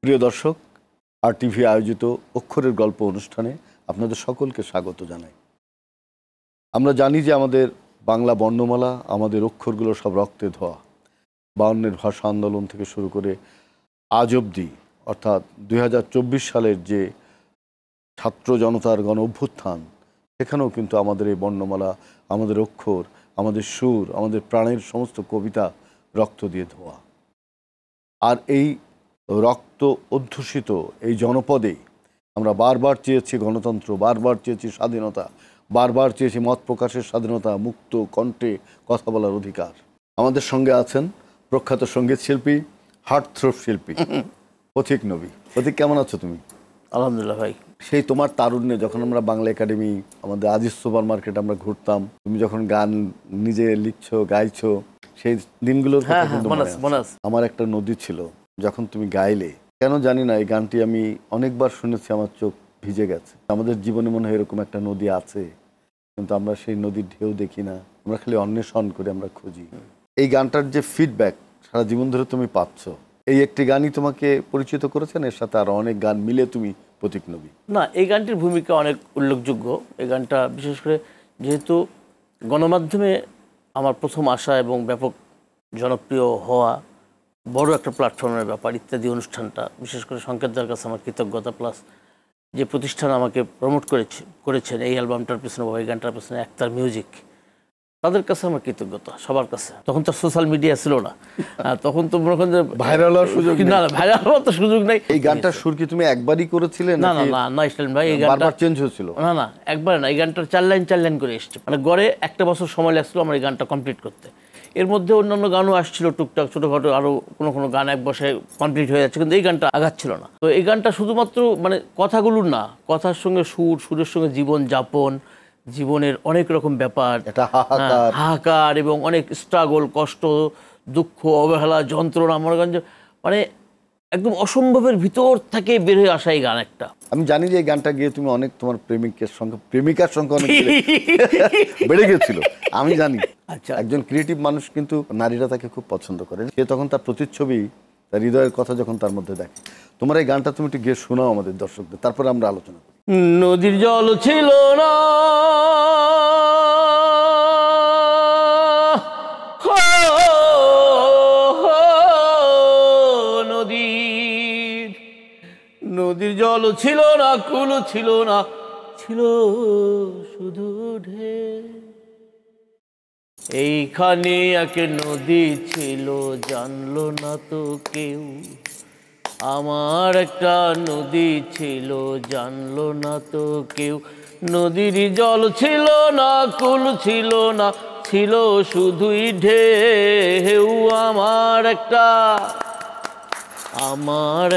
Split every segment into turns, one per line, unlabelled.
প্রিয় দর্শক, RTV আয়োজিত অক্ষরের গল্প অনুষ্ঠানে আপনাদের সকলকে স্বাগত জানাই। আমরা জানি যে আমাদের বাংলা বর্ণমালা, আমাদের অক্ষরগুলো সব রক্তে ধোয়া। 52-এর ভাষা আন্দোলন থেকে শুরু করে আজ অবধি, অর্থাৎ 2024 সালের যে ছাত্র জনতার গণ অভ্যুত্থান, সেখানেও কিন্তু আমাদের এই বর্ণমালা, আমাদের অক্ষর, আমাদের সুর, আমাদের প্রাণের সমস্ত কবিতা রক্ত দিয়ে ধোয়া। আর এই রক্ত অধ্যুষিত এই জনপদে আমরা বারবার চেয়েছি গণতন্ত্র, বারবার চেয়েছি স্বাধীনতা, বারবার চেয়েছি মত প্রকাশের স্বাধীনতা, মুক্ত কণ্ঠে কথা বলার অধিকার। আমাদের সঙ্গে আছেন প্রখ্যাত সঙ্গীত শিল্পী, হার্টথ্রোব শিল্পী পথিক নবী। পথিক, কেমন আছো তুমি?
আলহামদুলিল্লাহ ভাই।
সেই তোমার তারুণ্যে যখন আমরা বাংলা একাডেমি, আমাদের আজিজ সুপার মার্কেট আমরা ঘুরতাম, তুমি যখন গান নিজে লিখছো, গাইছো, সেই দিনগুলোর কথা কিন্তু মনে আছে। আমার একটা নদী ছিল, যখন তুমি গাইলে, কেন জানি না এই গানটি আমি অনেকবার শুনেছি, আমার চোখ ভিজে গেছে। আমাদের জীবনে মনে হয় এরকম একটা নদী আছে, কিন্তু আমরা সেই নদীর ঢেউ দেখি না, আমরা খালি অন্বেষণ করে আমরা খুঁজি। এই গানটার যে ফিডব্যাক সারা জীবন ধরে তুমি পাচ্ছ, এই একটি গানই তোমাকে পরিচিত করেছেন, এর সাথে আরো অনেক গান মিলে তুমি পথিক নবী।
না, এই গানটির ভূমিকা অনেক উল্লেখযোগ্য। এই গানটা বিশেষ করে যেহেতু গণমাধ্যমে আমার প্রথম আসা এবং ব্যাপক জনপ্রিয় হওয়া, বড় একটা প্ল্যাটফর্মের ব্যাপার, ইত্যাদি অনুষ্ঠানটা বিশেষ করে সংকেতদার কাছে আমার কৃতজ্ঞতা, প্লাস যে প্রতিষ্ঠান আমাকে প্রমোট করেছেন এই অ্যালবামটার পেছনে বা এই গানটার পেছনে, একতার মিউজিক, তাদের কাছে আমার কৃতজ্ঞতা, সবার কাছে। তখন তো সোশ্যাল মিডিয়া ছিল না, তখন তো মনে করেন যে
ভাইরাল হওয়ার সুযোগ
না, ভাইরাল হওয়ার তো সুযোগ নেই।
এই গানটার সুর কি তুমি একবারই করেছিলে?
না না না না স্টালিন ভাই, এই গানটা
বারবার চেঞ্জ হয়েছিল?
না না, একবার না, এই গানটার 4 লাইন করে এসছে, মানে গড়ে একটা বছর সময় লাগছিল আমার এই গানটা কমপ্লিট করতে। এর মধ্যে অন্যান্য গানও আসছিল টুকটাক, ছোটোখাটো আরও কোনো গান এক বছরে কমপ্লিট হয়ে যাচ্ছে, কিন্তু এই গানটা আগাচ্ছিল না। তো এই গানটা শুধুমাত্র মানে কথাগুলোর না, কথার সঙ্গে সুরের সঙ্গে জীবন যাপন, জীবনের অনেক রকম ব্যাপার, হাহাকার এবং অনেক স্ট্রাগল, কষ্ট, দুঃখ, অবহেলা, যন্ত্রণা, মনে করেন যে মানে একদম অসম্ভবের ভিতর থেকে বের হয়ে আসা এই গান একটা।
আমি জানি যে এই গানটা গিয়ে তুমি অনেক তোমার প্রেমিকার সংখ্যা অনেক বেড়ে গেছিল, আমি জানি।
আচ্ছা,
একজন ক্রিয়েটিভ মানুষ কিন্তু নারীরা তাকে খুব পছন্দ করে, সে তখন তার প্রতিচ্ছবি, তার হৃদয়ের কথা যখন তার মধ্যে দেখে। তোমার এই গানটা তুমি একটু গিয়ে শোনাও আমাদের দর্শকদের, তারপরে আমরা আলোচনা করি।
নদীর জল ছিল না, নদীর জল ছিল না, কুল ছিল না, ছিল শুধু ঢেউ। এইখানে এক নদী ছিল, জানলো না তো কেউ। আমার একটা নদী ছিল, জানলো না তো কেউ। নদীর জল ছিল না, কুল ছিল না, ছিল শুধুই ঢেউ। আমার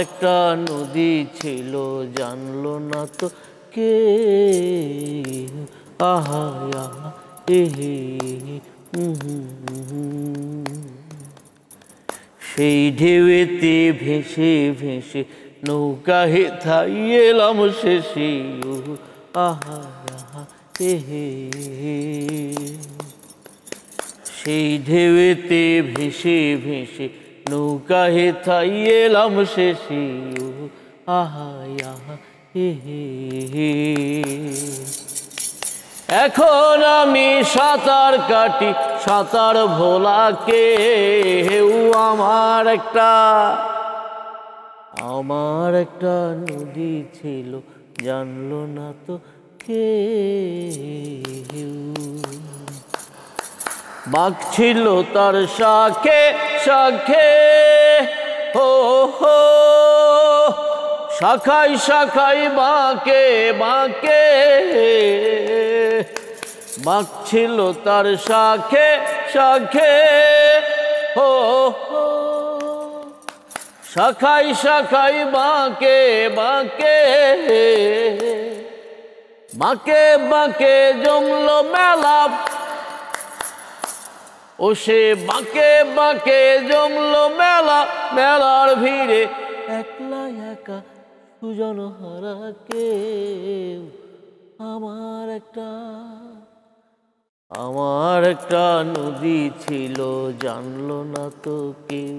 একটা নদী ছিল, জানলো না তো কে। আহা আহা এহে, সেই ঢেউতে ভেসে ভেসে নৌকা হেথাই এলাম শেষে। আহা আহা এহে, সেই ঢেউতে ভেসে ভেসে নৌকা হেথাই এলাম শেষে। আহা আহা এহে, এখন আমি সাঁতার কাটি, সাঁতার ভোলাকে। আমার একটা নদী ছিল, জানলো না তো কে। বাঘ ছিল তার শাখে শাখে, হো হো, শাখাই শাখাই বাঁকে বাঁকে। বাঘ ছিল তার শাখে শাখে, হো হো, শাখাই শাখাই বাঁকে বাঁকে। বাঁকে বাঁকে জমলো মেলা, ও সে বাঁকে বাঁকে জমলো মেলা। মেলার ভিড়ে একলা একা সুজন হারা কেউ। আমার একটা নদী ছিল, জানলো না তো কেউ।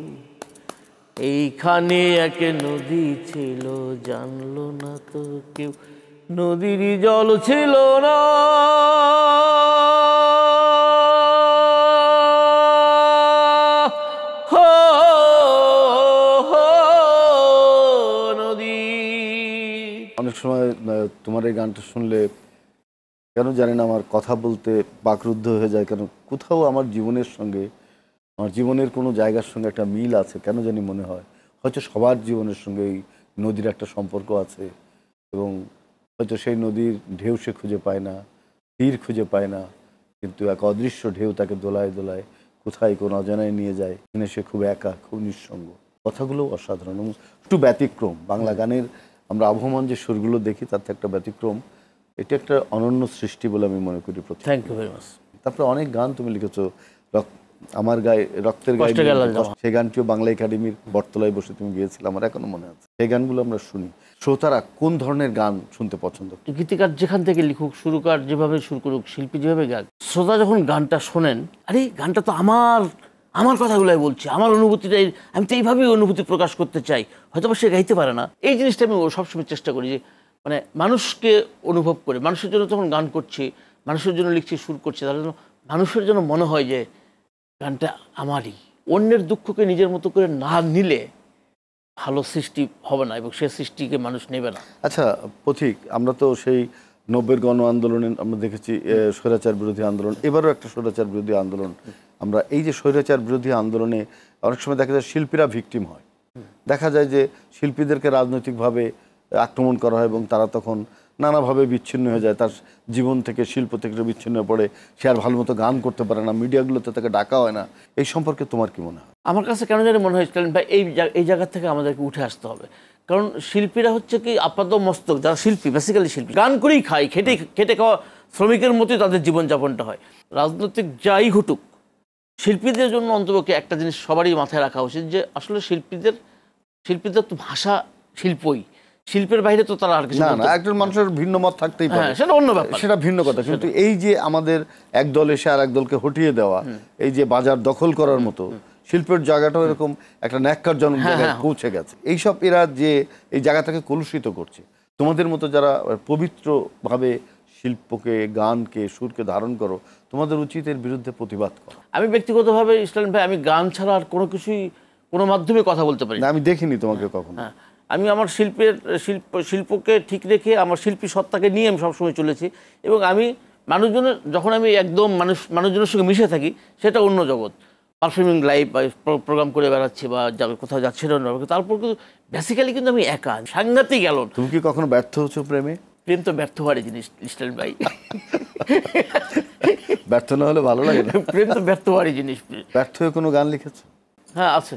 এইখানে এক নদী ছিল, জানলো না তো কেউ, নদীর জল ছিল না। হো, হো, নদী।
অনেক সময় তোমার এই গানটা শুনলে কেন জানি না আমার কথা বলতে বাকরুদ্ধ হয়ে যায়, কেন কোথাও আমার জীবনের সঙ্গে, আমার জীবনের কোনো জায়গার সঙ্গে একটা মিল আছে কেন জানি মনে হয়। হয়তো সবার জীবনের সঙ্গে এই নদীর একটা সম্পর্ক আছে, এবং হয়তো সেই নদীর ঢেউ সে খুঁজে পায় না, তীর খুঁজে পায় না, কিন্তু এক অদৃশ্য ঢেউ তাকে দোলায় দোলায় কোথায় কোন অজানায় নিয়ে যায়, কিনে সে খুব একা, খুব নিঃসঙ্গ। কথাগুলো অসাধারণ এবং একটু ব্যতিক্রম। বাংলা গানের আমরা আবহমান যে সুরগুলো দেখি তার থেকে একটা ব্যতিক্রম। এটা একটা অনন্য সৃষ্টি বলে আমি মনে করি।
Thank you very much.
তারপরে অনেক গান তুমি লিখেছো, আমার গায়ে রক্তের গায়ে, সেই গানটিও বাংলা একাডেমির বটতলায় বসে তুমি গিয়েছিলে, আমার এখনো মনে আছে। সেই গানগুলো আমরা শুনি। শ্রোতারা কোন ধরনের গান শুনতে পছন্দ করে?
গীতিকার যেখান থেকে লিখুক, সুরকার যেভাবে সুর করুক, শিল্পী যেভাবে গাক, শ্রোতা যখন গানটা শোনেন, আরে গানটা তো আমার আমার কথাগুলাই বলছে, আমার অনুভূতিটাই, আমি তো এইভাবেই অনুভূতি প্রকাশ করতে চাই। হয়তো সে গাইতে পারে না, এই জিনিসটা আমি সবসময় চেষ্টা করি যে মানে মানুষকে অনুভব করে, মানুষের জন্য যখন গান করছি, মানুষের জন্য লিখছি, সুর করছি, তাহলে যেন মানুষের জন্য মনে হয় যে গানটা আমারই। অন্যের দুঃখকে নিজের মতো করে না নিলে ভালো সৃষ্টি হবে না, এবং সে সৃষ্টিকে মানুষ নেবে না।
আচ্ছা পথিক, আমরা তো সেই 90-এর গণ আন্দোলনে আমরা দেখেছি স্বৈরাচার বিরোধী আন্দোলন, এবারও একটা স্বৈরাচার বিরোধী আন্দোলন। আমরা এই যে স্বৈরাচার বিরোধী আন্দোলনে অনেক সময় দেখা যায় শিল্পীরা ভিকটিম হয়, দেখা যায় যে শিল্পীদেরকে রাজনৈতিকভাবে আক্রমণ করা হয় এবং তারা তখন নানাভাবে বিচ্ছিন্ন হয়ে যায়, তার জীবন থেকে, শিল্প থেকে বিচ্ছিন্ন হয়ে পড়ে, সে আর ভালো মতো গান করতে পারে না, মিডিয়াগুলোতে তাকে ডাকা হয় না। এই সম্পর্কে তোমার কি মনে হয়?
আমার কাছে কেন জানি মনে হয়েছিল ভাই এই জায়গা থেকে আমাদেরকে উঠে আসতে হবে। কারণ শিল্পীরা হচ্ছে কি আপাত মস্তক, যারা শিল্পী, বেসিক্যালি শিল্পী, গান করেই খায়, খেটে খাওয়া শ্রমিকের মতোই তাদের জীবনযাপনটা হয়। রাজনৈতিক যাই ঘটুক, শিল্পীদের জন্য অন্তপক্ষে একটা জিনিস সবারই মাথায় রাখা উচিত, যে আসলে শিল্পীদের তো ভাষা শিল্পই, শিল্পের বাইরে তো তারা আর কিছু
না। একজন মানুষের ভিন্ন মত থাকতেই পারে,
সেটা অন্য ব্যাপার,
সেটা ভিন্ন কথা। কিন্তু এই যে আমাদের এক দল এসে আর এক দলকে হটিয়ে দেওয়া, এই যে বাজার দখল করার মতো, শিল্পের জায়গাটাও এরকম একটা ন্যাক্কারজনক জায়গায় পৌঁছে গেছে। এইসব এরা যে এই জায়গাটাকে কলুষিত করছে, তোমাদের মতো যারা পবিত্রভাবে শিল্পকে, গানকে, সুরকে ধারণ করো, তোমাদের উচিত এর বিরুদ্ধে প্রতিবাদ করা।
আমি ব্যক্তিগতভাবে ইসলাম ভাই, আমি গান ছাড়া আর কোনো কিছুই, কোনো মাধ্যমে কথা বলতে পারি না।
আমি দেখিনি তোমাকে কখনো।
আমি আমার শিল্পকে ঠিক রেখে, আমার শিল্পী সত্তাকে নিয়ে আমি সবসময় চলেছি। এবং আমি মানুষজনের, যখন আমি একদম মানুষজনের সঙ্গে মিশে থাকি, সেটা অন্য জগৎ। পারফর্মিং লাইভ বা প্রোগ্রাম করে বেড়াচ্ছি বা কোথাও যাচ্ছি না, তারপর কিন্তু বেসিক্যালি কিন্তু আমি একা, সাংঘাতিক গেল।
তুমি কি কখনো ব্যর্থ হচ্ছো প্রেমে?
প্রেম তো ব্যর্থ হওয়ার জিনিস ইসলাম ভাই।
ব্যর্থ না হলে ভালো লাগে না।
প্রেম তো ব্যর্থ হওয়ারই জিনিস।
ব্যর্থ হয়ে কোনো গান লিখেছো?
হ্যাঁ আছে।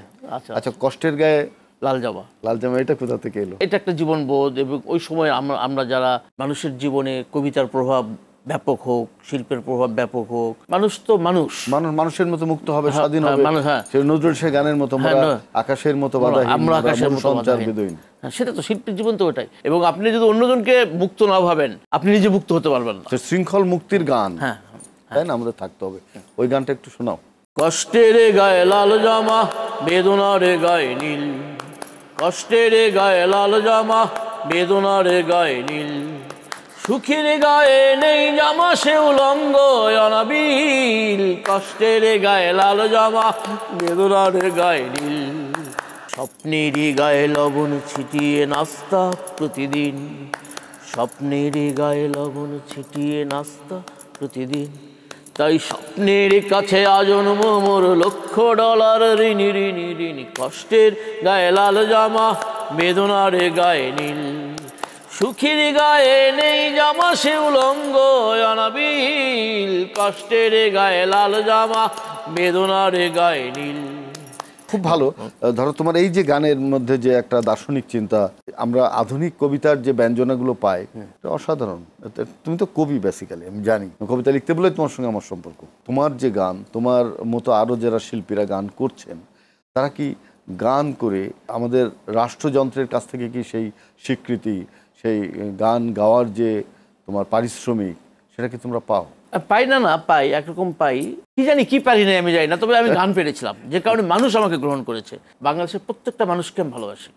আচ্ছা,
কষ্টের গায়ে
লাল জামা।
লাল জামা, এটা কোথা থেকে এলো?
এটা একটা জীবনবোধ, এবং ওই সময় আমরা যারা মানুষের জীবনে কবিতার প্রভাব ব্যাপক হোক, শিল্পের প্রভাব ব্যাপক হোক, মানুষ তো মানুষের
মতো মুক্ত হবে, স্বাধীন হবে। নজরুল সে গানের মতো আকাশের মতো বাধা,
আমরা আকাশের মতো সেটা তো শিল্পীর জীবন তো ওটাই। এবং আপনি যদি অন্যজনকে মুক্ত না ভাবেন, আপনি নিজে মুক্ত হতে পারবেন না।
শৃঙ্খল মুক্তির গান, তাই না? আমাদের থাকতে হবে। ওই গানটা একটু শোনাও।
কষ্টের গায়ে লাল জামা, বেদনার গায়ে নীল, কষ্টের গায়ে লাল জামা, বেদনার গায়ে নীল, সুখের গায়ে নেই জামা, সে উলঙ্গ অনাবিল, কষ্টের গায়ে লাল জামা, বেদনার গায়ে নীল, স্বপ্নের গায়ে লবণ ছিটিয়ে নাস্তা প্রতিদিন, স্বপ্নের গায়ে লবণ ছিটিয়ে নাস্তা প্রতিদিন, তাই স্বপ্নের কাছে আজন্ম মোর $1,00,000 ঋণী ঋণী ঋণী, কষ্টের গায়ে লাল জামা, বেদনার গায়ে নীল, সুখীর গায়ে নেই জামা, সে উলঙ্গ অনাবিল, কষ্টের গায়ে লাল জামা, বেদনার গায়ে নীল।
খুব ভালো। ধরো তোমার এই যে গানের মধ্যে যে একটা দার্শনিক চিন্তা, আমরা আধুনিক কবিতার যে ব্যঞ্জনাগুলো পাই, এটা অসাধারণ। তুমি তো কবি বেসিক্যালি, আমি জানি, কবিতা লিখতে বলে তোমার সঙ্গে আমার সম্পর্ক। তোমার যে গান, তোমার মতো আরও যারা শিল্পীরা গান করছেন, তারা কি গান করে আমাদের রাষ্ট্রযন্ত্রের কাছ থেকে কি সেই স্বীকৃতি, সেই গান গাওয়ার যে তোমার পারিশ্রমিক, সেটা কি তোমরা পাও?
পাই না, না পাই, একরকম পাই, কি জানি কি পারি না আমি জানি না, তবে আমি গান পেরেছিলাম যে কারণে মানুষ আমাকে গ্রহণ করেছে। বাংলাদেশের প্রত্যেকটা মানুষকে আমি ভালোবাসি,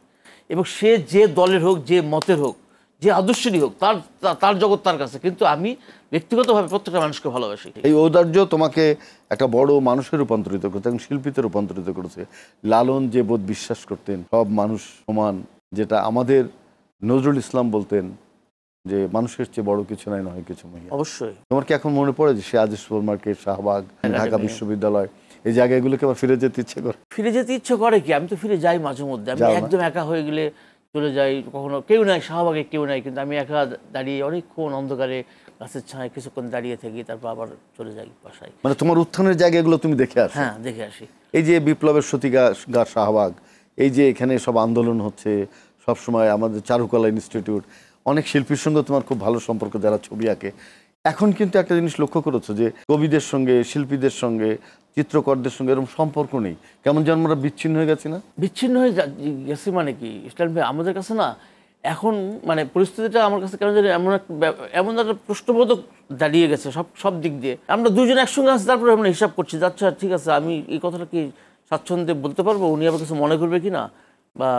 এবং সে যে দলের হোক, যে মতের হোক, যে আদর্শেরই হোক, তার তার জগৎ তার কাছে, কিন্তু আমি ব্যক্তিগতভাবে প্রত্যেকটা মানুষকে ভালোবাসি।
এই ঔদার্য তোমাকে একটা বড় মানুষে রূপান্তরিত করতে এবং শিল্পীতে রূপান্তরিত করেছে। লালন যে বোধ বিশ্বাস করতেন সব মানুষ সমান, যেটা আমাদের নজরুল ইসলাম বলতেন যে মানুষের চেয়ে বড় কিছু নাই, নয় কিছু মহিয়া।
অবশ্যই।
তোমার কি এখন মনে পড়ে যে সিরাজ সুপার মার্কেট, শাহবাগ, ঢাকা বিশ্ববিদ্যালয়, এই জায়গাগুলোকে আবার ফিরে যেতে ইচ্ছে করে?
ফিরে যেতে ইচ্ছে করে কি, আমি তো ফিরে যাই মাঝে মধ্যে। আমি একদম একা হয়ে গেলে চলে যাই, কখনো কেউ নাই, শাহবাগে কেউ নাই, কিন্তু আমি একা দাঁড়িয়ে অনেকক্ষণ অন্ধকারে গাছের ছায় কিছুক্ষণ দাঁড়িয়ে থাকি, তারপর আবার চলে যাই বাসায়।
মানে তোমার উত্থানের জায়গাগুলো তুমি দেখে আসো?
হ্যাঁ, দেখে আসি।
এই যে বিপ্লবের সতীগার শাহবাগ, এই যে এখানে সব আন্দোলন হচ্ছে সবসময়, আমাদের চারুকলা ইনস্টিটিউট, অনেক শিল্পীর সঙ্গে তোমার খুব ভালো সম্পর্ক যারা ছবি আঁকে। এখন কিন্তু একটা জিনিস লক্ষ্য করেছো যে কবিদের সঙ্গে, শিল্পীদের সঙ্গে, চিত্রকরদের সঙ্গে এরকম সম্পর্ক নেই, কেমন যেন আমরা বিচ্ছিন্ন হয়ে গেছি না?
বিচ্ছিন্ন হয়ে গেছি মানে কি ইসলাম ভাই, আমাদের কাছে না এখন মানে পরিস্থিতিটা আমার কাছে কেন জানি এমন একটা প্রশ্নবোধক দাঁড়িয়ে গেছে সব দিক দিয়ে। আমরা দুজন একসঙ্গে আছি, তারপরে আমরা হিসাব করছি, আচ্ছা ঠিক আছে, আমি এই কথাটা কি স্বাচ্ছন্দ্যে বলতে পারবো, উনি আবার কিছু মনে করবে কি না, বা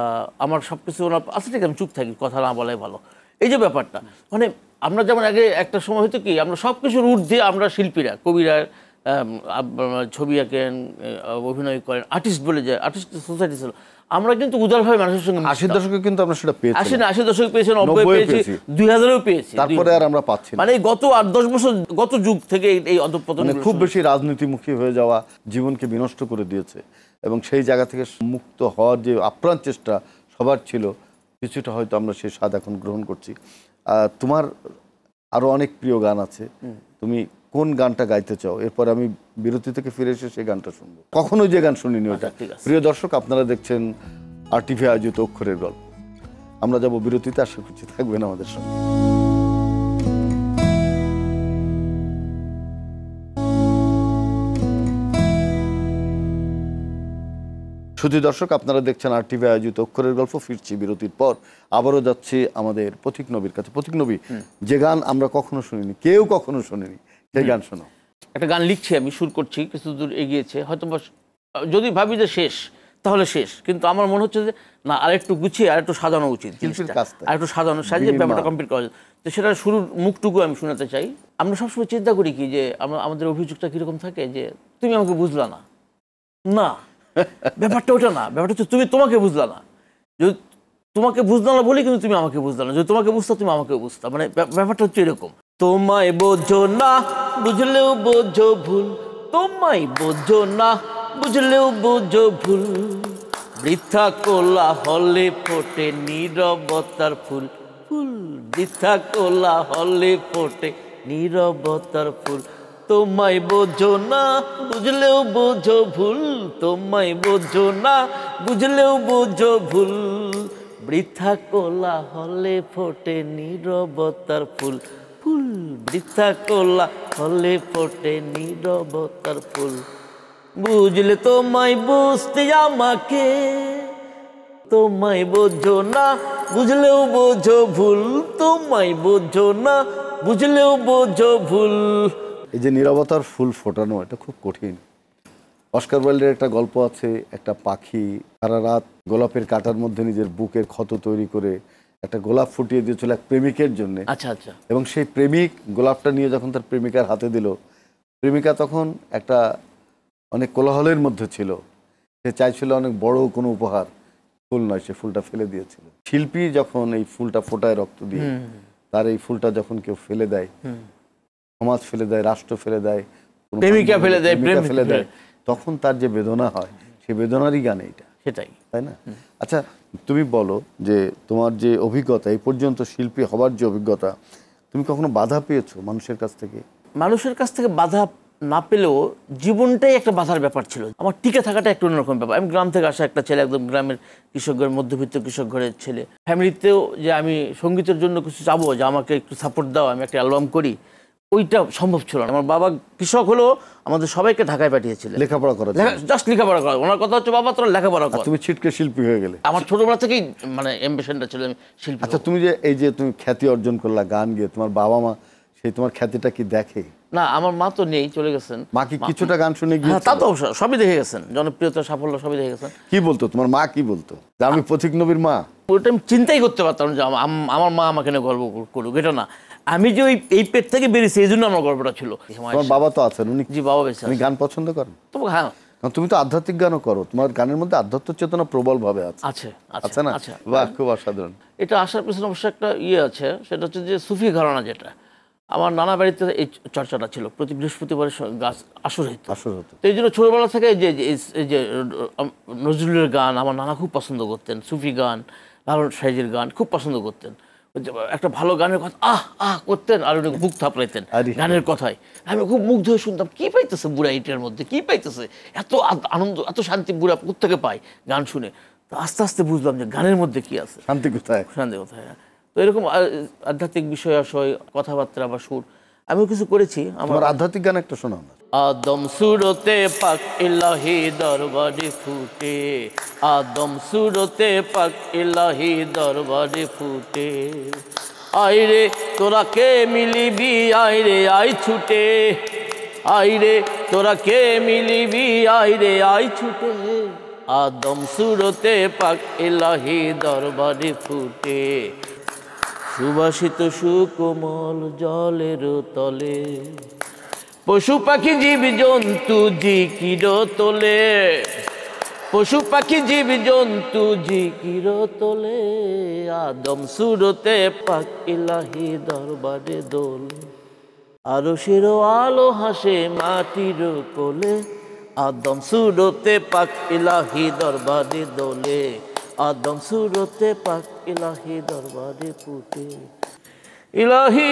আমার সব কিছু ওনার আচ্ছা ঠিক আমি চুপ থাকি, কথা না বলাই ভালো, এই যে ব্যাপারটা। মানে আমরা যেমন আগে একটা সময় হয়তো কি আমরা সব কিছুর ঊর্ধ্বে, আমরা শিল্পীরা, কবিরা ছবি আঁকেন, অভিনয় করেন, আর্টিস্ট বলে যায়, আর্টিস্ট সোসাইটি ছিল, আমরা কিন্তু উদারভাবে মানুষের সঙ্গে
80 দশকে কিন্তু আমরা সেটা পেয়েছি।
80 দশকে পেয়েছি, 90 পেয়েছি, 2000-এও পেয়েছি,
তারপরে আর আমরা পাচ্ছি না।
মানে গত 8-10 বছর, গত যুগ থেকে এই অধঃপতন
খুব বেশি রাজনীতিমুখী হয়ে যাওয়া জীবনকে বিনষ্ট করে দিয়েছে, এবং সেই জায়গা থেকে মুক্ত হওয়ার যে আপ্রাণ চেষ্টা সবার ছিল, কিছুটা হয়তো আমরা সেই স্বাদ এখন গ্রহণ করছি। তোমার আরো অনেক প্রিয় গান আছে, তুমি কোন গানটা গাইতে চাও? এরপর আমি বিরতি থেকে ফিরে এসে সেই গানটা শুনবো। কখনো যে গান শুনিনি ওটা। প্রিয় দর্শক, আপনারা দেখছেন RTV আয়োজিত অক্ষরের গল্প। আমরা যাব বিরতিতে, আশা করছি থাকবেন আমাদের সঙ্গে। শুধু দর্শক, আপনারা দেখছেন RTV আয়োজিত অক্ষরের গল্প। ফিরছি বিরতির পর, আবারও যাচ্ছি আমাদের পথিক নবীর কাছে। পথিক নবী, যে গান আমরা কখনো শুনিনি, কেউ কখনো শুনিনি, সেই গান শোনো।
একটা গান লিখছি আমি, সুর করছি, কিছু দূর এগিয়েছে, হয়তো যদি ভাবি যে শেষ তাহলে শেষ, কিন্তু আমার মনে হচ্ছে যে না, আরেকটু গুছিয়ে আরেকটু সাজানো উচিত, আরেকটু সাজিয়ে ব্যাপারটা কমপ্লিট করা যায়। তো সেটা শুরুর মুখটুকু আমি শোনাতে চাই। আমরা সবসময় চিন্তা করি কি যে আমাদের অভিযোগটা কিরকম থাকে, যে তুমি আমাকে বুঝলা না, না ব্যাপারটা ওটা না, ব্যাপারটা হচ্ছে তুমি তোমাকে বুঝলা না। যদি তোমাকে বুঝলা না বলি, কিন্তু তুমি আমাকে বুঝলা না, যদি তোমাকে বুঝতা তুমি আমাকে বুঝতা, মানে ব্যাপারটা হচ্ছে এরকম। তোমায় বোঝো না বুঝলেও বোঝো ভুল, তোমায় বোঝো না বুঝলেও বোঝো ভুল, বৃথা কোলা হলে ফোটে নীরবতার ফুল, ফুল বৃথা কোলা হলে ফোটে নীরবতার ফুল। তোমায় বোঝো না বুঝলেও বোঝো ভুল, তোমায় বোঝো না বুঝলেও বোঝো ভুল, বৃথা কোলা হলে ফোটে নীরবতার ফুল, ফুল বৃথা কোলা হলে ফোটে নীরবতার ফুল। বুঝলে তোমায় বুঝতে আমাকে, তোমায় বোঝো না বুঝলেও বোঝো ভুল, তোমায় বোঝো না বুঝলেও বোঝো ভুল।
এই যে নীরবতার ফুল ফোটানো, এটা খুব কঠিন। অস্কার ওয়াইল্ডের একটা গল্প আছে, একটা পাখি সারা রাত গোলাপের কাঁটার মধ্যে নিজের বুকের ক্ষত তৈরি করে একটা গোলাপ ফুটিয়ে দিয়েছিল এক প্রেমিকের জন্য।
আচ্ছা আচ্ছা।
এবং সেই প্রেমিক গোলাপটা নিয়ে যখন তার প্রেমিকার হাতে দিল, প্রেমিকা তখন একটা অনেক কোলাহলের মধ্যে ছিল, সে চাইছিল অনেক বড় কোনো উপহার, ফুল নয়, সে ফুলটা ফেলে দিয়েছিল। শিল্পী যখন এই ফুলটা ফোটায় রক্ত দিয়ে, তার এই ফুলটা যখন কেউ ফেলে দেয়, সমাজ ফেলে দেয়, রাষ্ট্র ফেলে দেয়,
প্রেমিকা ফেলে দেয়, প্রেম
ফেলে দেয়, তখন তার যে বেদনা হয়, সে বেদনারই গান এইটা,
সেটাই,
তাই না? আচ্ছা, তুমি বলো যে তোমার যে অভিজ্ঞতা, এই পর্যন্ত শিল্পী হবার যে অভিজ্ঞতা, তুমি কখনো বাধা পেয়েছো মানুষের কাছ থেকে?
মানুষের কাছ থেকে বাধা না পেলেও জীবনটাই একটা বাধার ব্যাপার ছিল। আমার টিকে থাকাটা একটু অন্যরকম ব্যাপার। আমি গ্রাম থেকে আসা একটা ছেলে, একদম গ্রামের কৃষক ঘরের, মধ্যবিত্ত কৃষক ঘরের ছেলে। ফ্যামিলিতেও যে আমি সঙ্গীতের জন্য কিছু চাবো, যে আমাকে একটু সাপোর্ট দাও, আমি একটা অ্যালবাম করি, ওইটা সম্ভব ছিল না। আমার বাবা কৃষক হলেও আমাদের সবাইকে ঢাকায় পাঠিয়েছিলেন
লেখাপড়া করা,
জাস্ট লেখাপড়া করা। ওনার কথা হচ্ছে বাবা তোরা লেখাপড়া কর,
তুমি ছিটকে শিল্পী হয়ে গেলে।
আমার ছোটবেলা থেকেই মানে অ্যাম্বিশনটা ছিল আমি শিল্পী।
আচ্ছা, তুমি যে এই যে তুমি খ্যাতি অর্জন করলা গান গিয়ে, তোমার বাবা মা সেই তোমার খ্যাতিটা কি দেখে?
না, আমার মা তো নেই, চলে গেছেন।
মা কি কিছুটা গান শুনে
হ্যাঁ,
গিয়েছিল?
তা তো অবশ্য সবই দেখে গেছেন, জনপ্রিয়তা, সাফল্য সবই দেখে গেছেন।
কি বলতো তোমার মা, কি বলতো যে আমি পথিক নবীর মা?
ওটা আমি চিন্তাই করতে পারতাম না যে আমার মা আমাকে নিয়ে গর্ব করুক, এটা না। আমি যে এই পেট থেকে বেরিয়েছি এই জন্য আমার গর্বটা ছিল।
তোমার বাবা তো আছেন, উনি
জি, বাবা বেঁচে
উনি
আছেন।
গান পছন্দ করেন?
তো হ্যাঁ,
কারণ তুমি তো আধ্যাত্মিক গানও করো, তোমার গানের মধ্যে আধ্যাত্ম চেতনা প্রবল ভাবে আছে,
আছে
আছে না?
আচ্ছা,
বাহ, খুব অসাধারণ।
এটা আসার পেছনে অবশ্য একটা আছে, সেটা হচ্ছে যে সুফি ঘরানা, যেটা আমার নানা বাড়িতে এই চর্চাটা ছিল, প্রতি বৃহস্পতিবার গাছ আসর হইতো।
আসর হতো।
তো এই জন্য ছোটবেলা থেকে এই যে নজরুলের গান আমার নানা খুব পছন্দ করতেন, সুফি গান, লালন সাইজের গান খুব পছন্দ করতেন। ওই যে একটা ভালো গানের কথা আহ আহ করতেন আর উনি বুক থাপড়াইতেন গানের কথায়। আমি খুব মুগ্ধ হয়ে শুনতাম, কি পাইতেছে বুড়া এটার মধ্যে, কি পাইতেছে, এত আনন্দ, এত শান্তি বুড়া কোত্থেকে পায় গান শুনে। তো আস্তে আস্তে বুঝলাম যে গানের মধ্যে কি আছে,
শান্তি কোথায়,
শান্তি কোথায়। তো এরকম আধ্যাত্মিক বিষয় আশয়, কথাবার্তা বা সুর আমিও কিছু করেছি।
আমার আধ্যাত্মিক গান একটা শোনাও না।
আদম সুরতে পাক ইলাহি দরবারে ফুটে, আদম সুরতে পাক ইলাহি দরবারে ফুটে, আইরে তোরা কে মিলিবি, আইরে আই ছুটে, আইরে তোরা কে মিলিবি, আইরে আই ছুটে, আদম সুরতে পাক ইলাহি দরবারে ফুটে, সুবাসিত সুকোমল জলের তলে, পশু পাখি জীব জন্তু জিকির তোলে, পশু পাখি জীব জন্তু জিকির তোলে, আদম সুরতে পাক ইলাহি দরবারে দোলে, আরশের আলো হাসে মাটির কোলে, আদম সুরতে পাক ইলাহি দরবারে দোলে, আদম সুরতে পাক ইলাহি দরবারে ফুটে, ইলাহি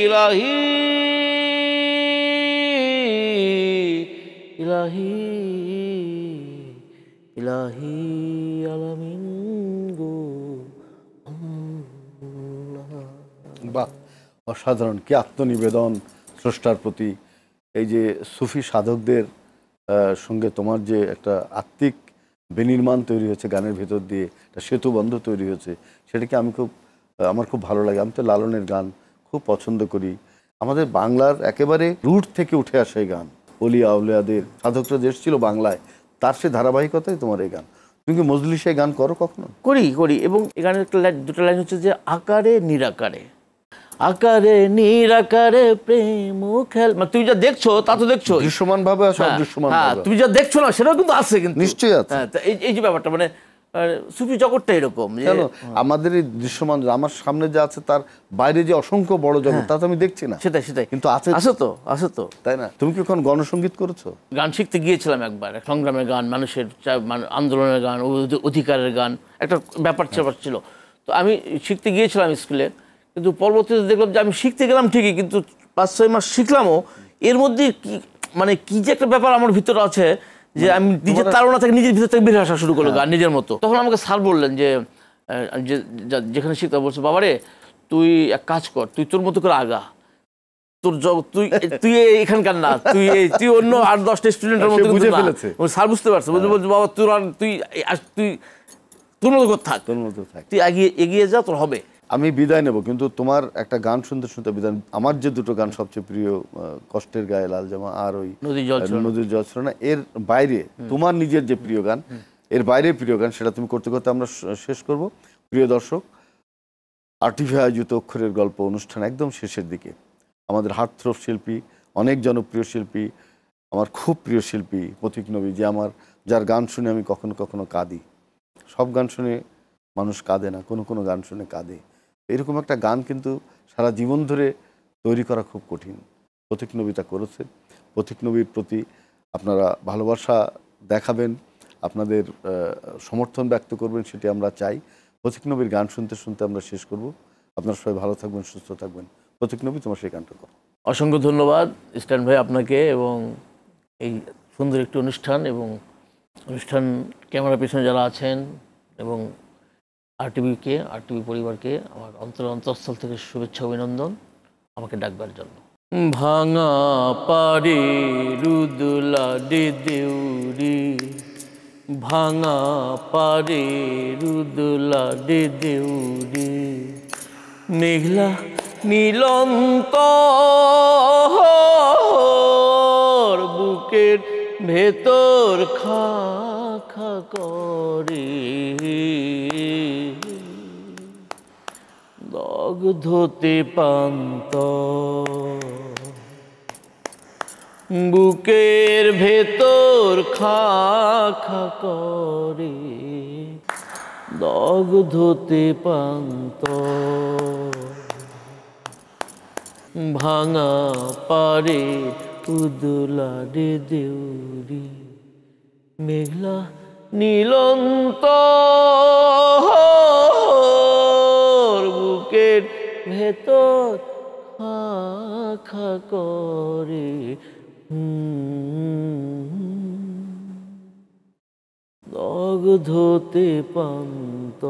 ইলাহি ইলাহি ইলাহি আলামিন গো।
বাহ, অসাধারণ, কি আত্মনিবেদন স্রষ্টার প্রতি। এই যে সুফি সাধকদের সঙ্গে তোমার যে একটা আত্মিক বিনির্মাণ তৈরি হয়েছে গানের ভেতর দিয়ে, একটা সেতুবন্ধ তৈরি হয়েছে, সেটাকে আমার খুব ভালো লাগে। আমি তো লালনের গান খুব পছন্দ করি। আমাদের বাংলার একেবারে রুট থেকে উঠে আসে এই গান, অলিয়া আউলিয়াদের সাধকরা যে এসেছিল বাংলায়, তার সে ধারাবাহিকতাই তোমার এই গান। তুমি কি মজলিসে গান করো কখনো?
করি এবং এখানে একটা দুটো লাইন হচ্ছে যে আকারে নিরাকারে, আকারে নিরাকারে প্রেম খেল, মানে তুমি যা দেখছো তা তো দেখছো
দৃশ্যমান ভাবে আছে, অদৃশ্যমান ভাবে
তুমি যা দেখছো না সেটাও কিন্তু আছে, কিন্তু
নিশ্চয়ই আছে।
হ্যাঁ, এই যে ব্যাপারটা মানে সুফি জগৎটা এরকম যে
আমাদের এই দৃশ্যমান, আমার সামনে যা আছে তার বাইরে যে অসংখ্য বড় জগৎ, তা তো আমি দেখছি না।
সেটাই
কিন্তু আছে
তো,
তাই না? তুমি কি এখন গণসঙ্গীত করেছো?
গান শিখতে গিয়েছিলাম একবার, সংগ্রামের গান, মানুষের আন্দোলনের গান, অধিকারের গান, একটা ব্যাপার ছিল। তো আমি শিখতে গিয়েছিলাম স্কুলে, কিন্তু পরবর্তীতে দেখলাম যে আমি শিখতে গেলাম ঠিকই, কিন্তু 5-6 মাস শিখলামও, এর মধ্যে কি যে একটা ব্যাপার আমার ভিতরে আছে যে আমি নিজের তাড়না থেকে, নিজের ভিতর থেকে বের আসা শুরু করলো গান নিজের মতো। তখন আমাকে স্যার বললেন যে যেখানে শিখতে, বলছে বাবারে তুই এক কাজ কর, তুই তোর মতো করে আগা, তোর তুই এখানকার না, তুই অন্য 8-10টা স্টুডেন্টের মতো বুঝে ফেলেছে। স্যার বুঝতে পারছে, বলছে বাবা তুই তোর মতো থাক, তুই এগিয়ে যা, তোর হবে।
আমি বিদায় নেব, কিন্তু তোমার একটা গান শুনতে শুনতে বিদায়। আমার যে দুটো গান সবচেয়ে প্রিয়, কষ্টের গায়ে লাল জামা আর ওই নদীর জল ছড়ানো, এর বাইরে তোমার নিজের যে প্রিয় গান, এর বাইরে প্রিয় গান, সেটা তুমি করতে করতে আমরা শেষ করব। প্রিয় দর্শক, RTV আয়োজিত অক্ষরের গল্প অনুষ্ঠান একদম শেষের দিকে। আমাদের হার্টথ্রব শিল্পী, অনেক জনপ্রিয় শিল্পী, আমার খুব প্রিয় শিল্পী পথিক নবী, যে যার গান শুনে আমি কখনো কখনো কাঁদি। সব গান শুনে মানুষ কাঁদে না, কোনো গান শুনে কাঁদে। এরকম একটা গান কিন্তু সারা জীবন ধরে তৈরি করা খুব কঠিন। পথিক নবী তা করেছে। পথিক নবীর প্রতি আপনারা ভালোবাসা দেখাবেন, আপনাদের সমর্থন ব্যক্ত করবেন, সেটি আমরা চাই। পথিক নবীর গান শুনতে শুনতে আমরা শেষ করব। আপনারা সবাই ভালো থাকবেন, সুস্থ থাকবেন। পথিক নবী, তোমার সেই গানটা করো।
অসংখ্য ধন্যবাদ স্ট্যান ভাই আপনাকে, এবং এই সুন্দর একটি অনুষ্ঠান এবং অনুষ্ঠান ক্যামেরা পিছনে যারা আছেন এবং RTV পরিবারকে আমার অন্তঃস্থল থেকে শুভেচ্ছা, অভিনন্দন আমাকে ডাকবার জন্য। ভাঙা পারে রুদুলা দেউরি, ভাঙা পারে রুদুলা দেউরি, মেঘলা নীলন্ত বুকের ভেতর খা খা করে, দগ্ধতে পান্ত বুকের ভেতর খা খা করে, দগ্ধতে পান্ত ভাঙা পারে উদুলারে দেউরি, মেঘলা নীলন্ত বুকের ভেতর খা খা করে, দগ্ধতে পান্ত।